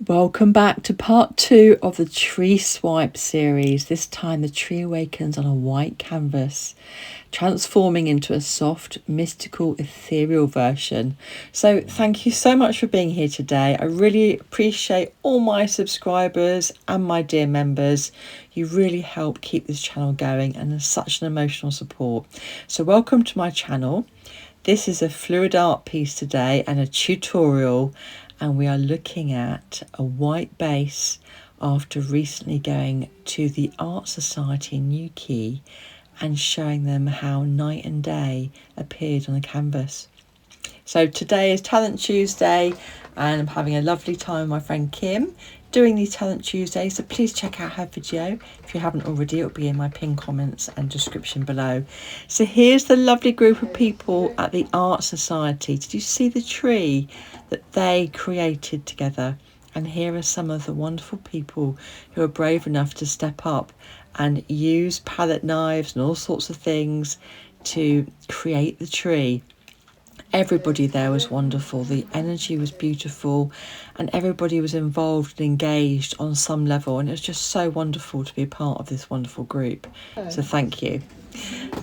Welcome back to part 2 of the tree swipe series. This time the tree awakens on a white canvas, transforming into a soft, mystical, ethereal version. So thank you so much for being here today. I really appreciate all my subscribers and my dear members. You really help keep this channel going and there's such an emotional support. So welcome to my channel. This is a fluid art piece today and a tutorial, and we are looking at a white base after recently going to the Art Society in Newquay and showing them how night and day appeared on the canvas. So today is Talent Tuesday and I'm having a lovely time with my friend Kim doing these Talent Tuesdays, so please check out her video if you haven't already. It'll be in my pinned comments and description below. So here's the lovely group of people at the Art Society. Did you see the tree that they created together? And here are some of the wonderful people who are brave enough to step up and use palette knives and all sorts of things to create the tree. Everybody there was wonderful, the energy was beautiful, and everybody was involved and engaged on some level, and it was just so wonderful to be a part of this wonderful group. So thank you.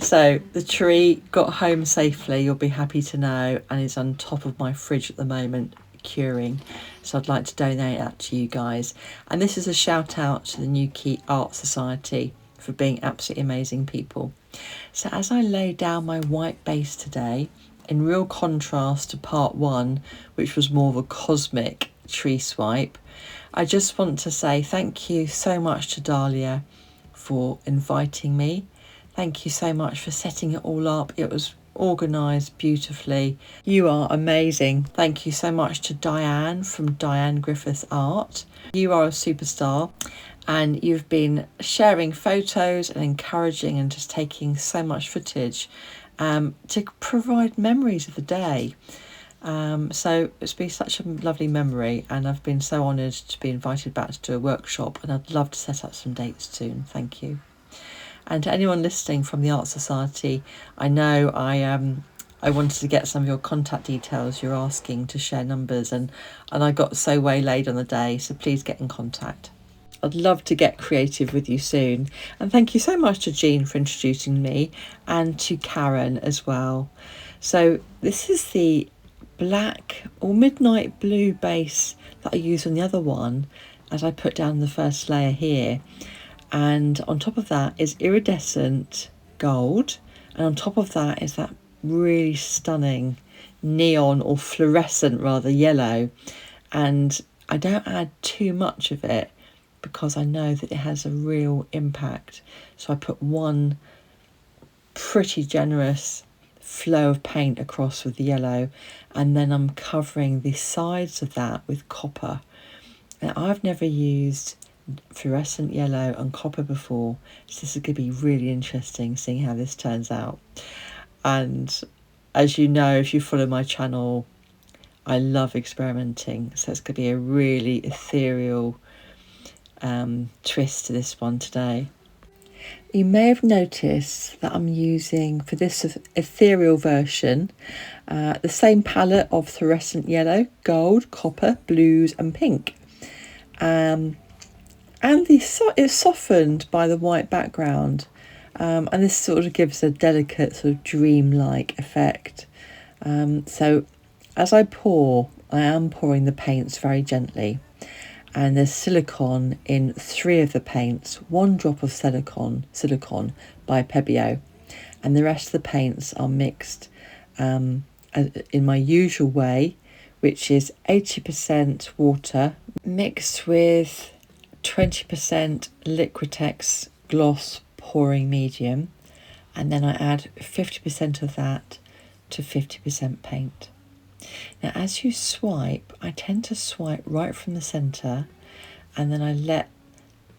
So the tree got home safely, you'll be happy to know, and is on top of my fridge at the moment, curing. So I'd like to donate that to you guys. And this is a shout out to the Newquay Art Society for being absolutely amazing people. So as I lay down my white base today, in real contrast to part 1, which was more of a cosmic tree swipe, I just want to say thank you so much to Dahlia for inviting me. Thank you so much for setting it all up. It was organised beautifully. You are amazing. Thank you so much to Diane from Diane Griffiths Art. You are a superstar, and you've been sharing photos and encouraging and just taking so much footage to provide memories of the day. So it's been such a lovely memory, and I've been so honoured to be invited back to do a workshop, and I'd love to set up some dates soon. Thank you. And to anyone listening from the Art Society, I know I wanted to get some of your contact details. You're asking to share numbers, and I got so waylaid on the day, so please get in contact. I'd love to get creative with you soon. And thank you so much to Jean for introducing me, and to Karen as well. So this is the black or midnight blue base that I used on the other one as I put down the first layer here. And on top of that is iridescent gold. And on top of that is that really stunning neon, or fluorescent rather, yellow. And I don't add too much of it because I know that it has a real impact. So I put one pretty generous flow of paint across with the yellow, and then I'm covering the sides of that with copper. Now I've never used fluorescent yellow and copper before, so this is going to be really interesting seeing how this turns out. And as you know, if you follow my channel, I love experimenting, so it's going to be a really ethereal twist to this one today. You may have noticed that I'm using, for this ethereal version, the same palette of fluorescent yellow, gold, copper, blues and pink. And it's softened by the white background, and this sort of gives a delicate sort of dreamlike effect. So as I pour, I am pouring the paints very gently. And there's silicone in 3 of the paints, 1 drop of silicone by Pebeo, and the rest of the paints are mixed in my usual way, which is 80% water mixed with 20% Liquitex gloss pouring medium, and then I add 50% of that to 50% paint. Now as you swipe, I tend to swipe right from the centre, and then I let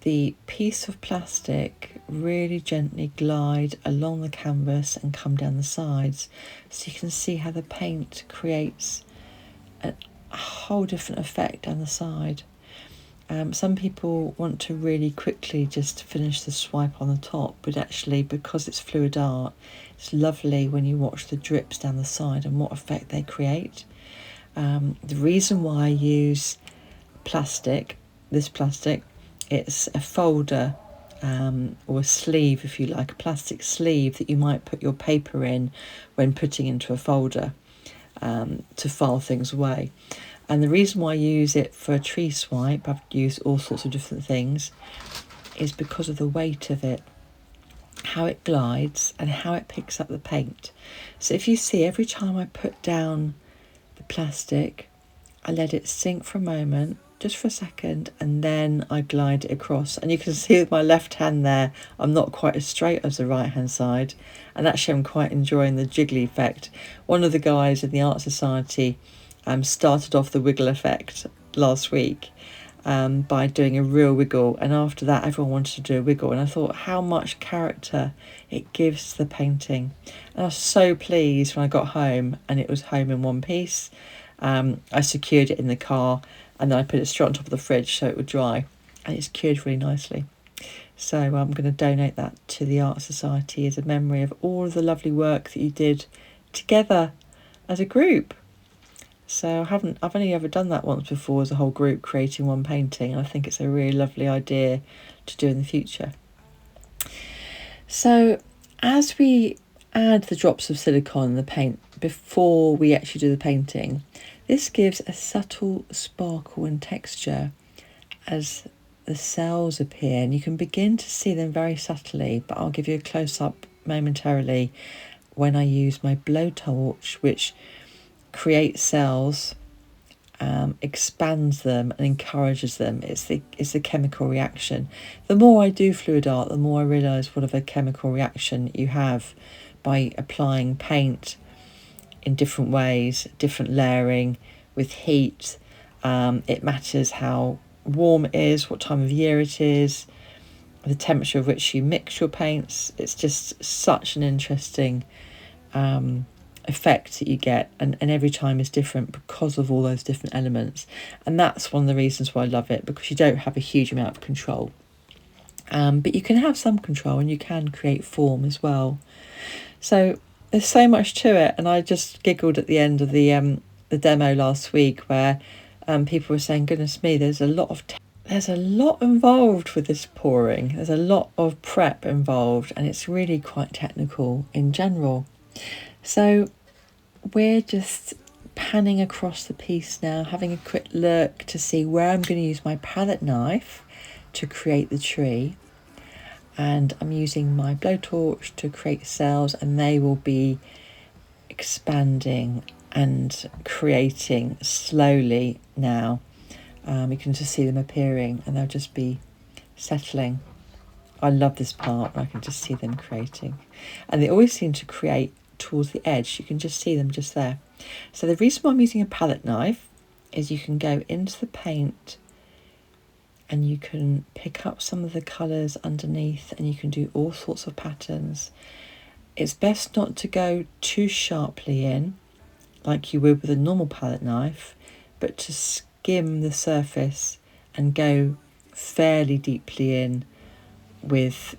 the piece of plastic really gently glide along the canvas and come down the sides, so you can see how the paint creates a whole different effect down the side. Some people want to really quickly just finish the swipe on the top, but actually because it's fluid art, it's lovely when you watch the drips down the side and what effect they create. The reason why I use plastic, this plastic, it's a folder or a sleeve, if you like, a plastic sleeve that you might put your paper in when putting into a folder to file things away. And the reason why I use it for a tree swipe, I've used all sorts of different things, is because of the weight of it, how it glides and how it picks up the paint. So if you see, every time I put down the plastic, I let it sink for a moment, just for a second, and then I glide it across. And you can see with my left hand there, I'm not quite as straight as the right hand side, and actually I'm quite enjoying the jiggly effect. One of the guys in the Art Society started off the wiggle effect last week by doing a real wiggle, and after that everyone wanted to do a wiggle, and I thought how much character it gives to the painting. And I was so pleased when I got home and it was home in one piece. I secured it in the car and then I put it straight on top of the fridge so it would dry, and it's cured really nicely. So I'm going to donate that to the Art Society as a memory of all of the lovely work that you did together as a group. So I've only ever done that once before as a whole group creating one painting, and I think it's a really lovely idea to do in the future. So as we add the drops of silicone in the paint before we actually do the painting, this gives a subtle sparkle and texture as the cells appear, and you can begin to see them very subtly, but I'll give you a close-up momentarily when I use my blowtorch, which creates cells, expands them and encourages them. It's the chemical reaction. The more I do fluid art, the more I realise what of a chemical reaction you have by applying paint in different ways, different layering with heat. It matters how warm it is, what time of year it is, the temperature of which you mix your paints. It's just such an interesting effect that you get, and every time is different because of all those different elements. And that's one of the reasons why I love it, because you don't have a huge amount of control, but you can have some control and you can create form as well. So there's so much to it, and I just giggled at the end of the demo last week where people were saying, goodness me, there's a lot involved with this pouring. There's a lot of prep involved, and it's really quite technical in general. So we're just panning across the piece now, having a quick look to see where I'm going to use my palette knife to create the tree. And I'm using my blowtorch to create cells, and they will be expanding and creating slowly now. You can just see them appearing and they'll just be settling. I love this part where I can just see them creating, and they always seem to create towards the edge. You can just see them just there. So the reason why I'm using a palette knife is you can go into the paint and you can pick up some of the colours underneath, and you can do all sorts of patterns. It's best not to go too sharply in like you would with a normal palette knife, but to skim the surface and go fairly deeply in with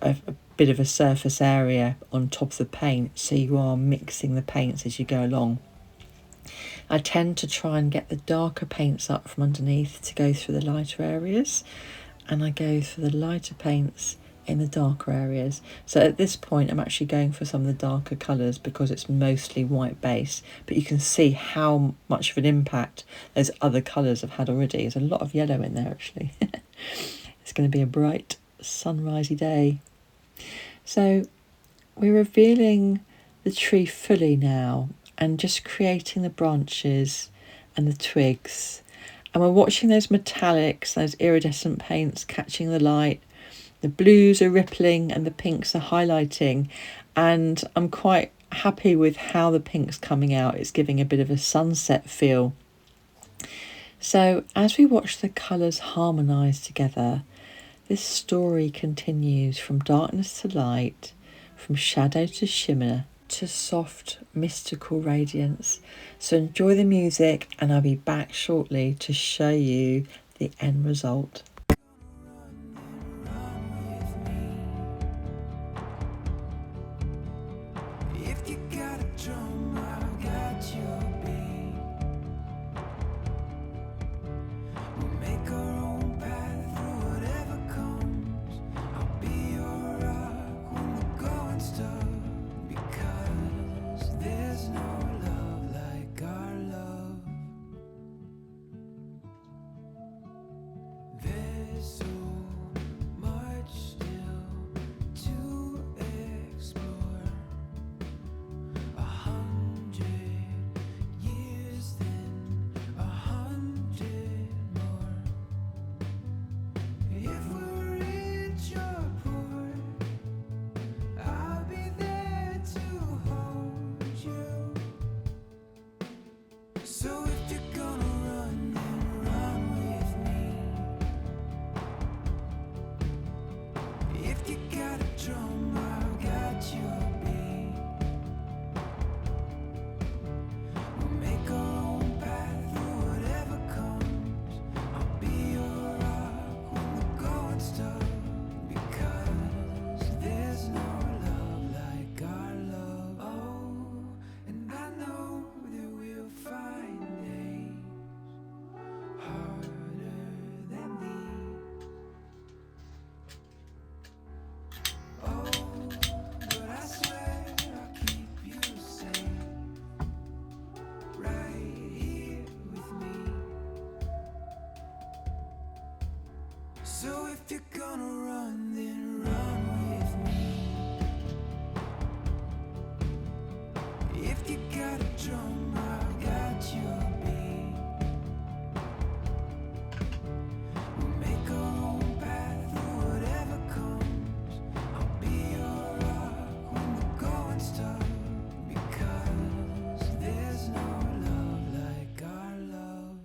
a bit of a surface area on top of the paint, so you are mixing the paints as you go along. I tend to try and get the darker paints up from underneath to go through the lighter areas, and I go through the lighter paints in the darker areas. So at this point I'm actually going for some of the darker colours because it's mostly white base, but you can see how much of an impact those other colours have had already. There's a lot of yellow in there actually. It's going to be a bright sunrisey day. So we're revealing the tree fully now and just creating the branches and the twigs, and we're watching those metallics, those iridescent paints catching the light. The blues are rippling and the pinks are highlighting, and I'm quite happy with how the pink's coming out. It's giving a bit of a sunset feel. So as we watch the colours harmonise together, this story continues from darkness to light, from shadow to shimmer, to soft mystical radiance. So enjoy the music, and I'll be back shortly to show you the end result. So if you're gonna run, then run with me. If you got a drum, I got your beat. We'll make our own path through whatever comes. I'll be your rock when the going's tough, because there's no love like our love.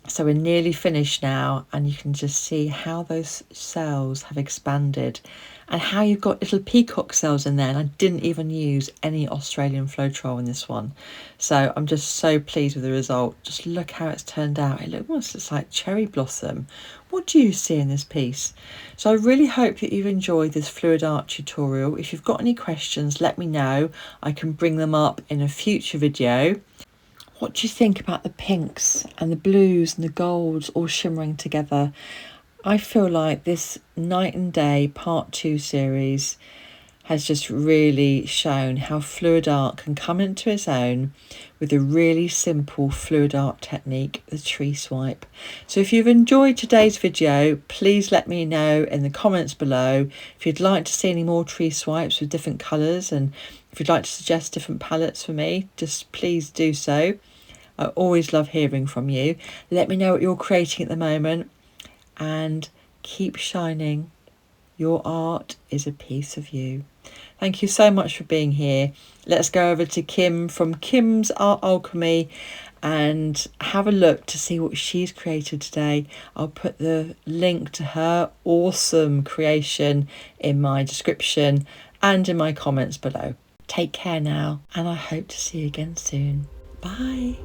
So we're nearly finished now, and you can just see how those cells have expanded and how you've got little peacock cells in there, and I didn't even use any Australian Floetrol in this one. So I'm just so pleased with the result. Just look how it's turned out. It looks like cherry blossom. What do you see in this piece? So I really hope that you've enjoyed this fluid art tutorial. If you've got any questions, let me know. I can bring them up in a future video. What do you think about the pinks and the blues and the golds all shimmering together? I feel like this Night and Day Part 2 series has just really shown how fluid art can come into its own with a really simple fluid art technique, the tree swipe. So if you've enjoyed today's video, please let me know in the comments below. If you'd like to see any more tree swipes with different colours, and if you'd like to suggest different palettes for me, just please do so. I always love hearing from you. Let me know what you're creating at the moment, and keep shining. Your art is a piece of you. Thank you so much for being here. Let's go over to Kim from Kim's Art Alchemy and have a look to see what she's created today. I'll put the link to her awesome creation in my description and in my comments below. Take care now, and I hope to see you again soon. Bye.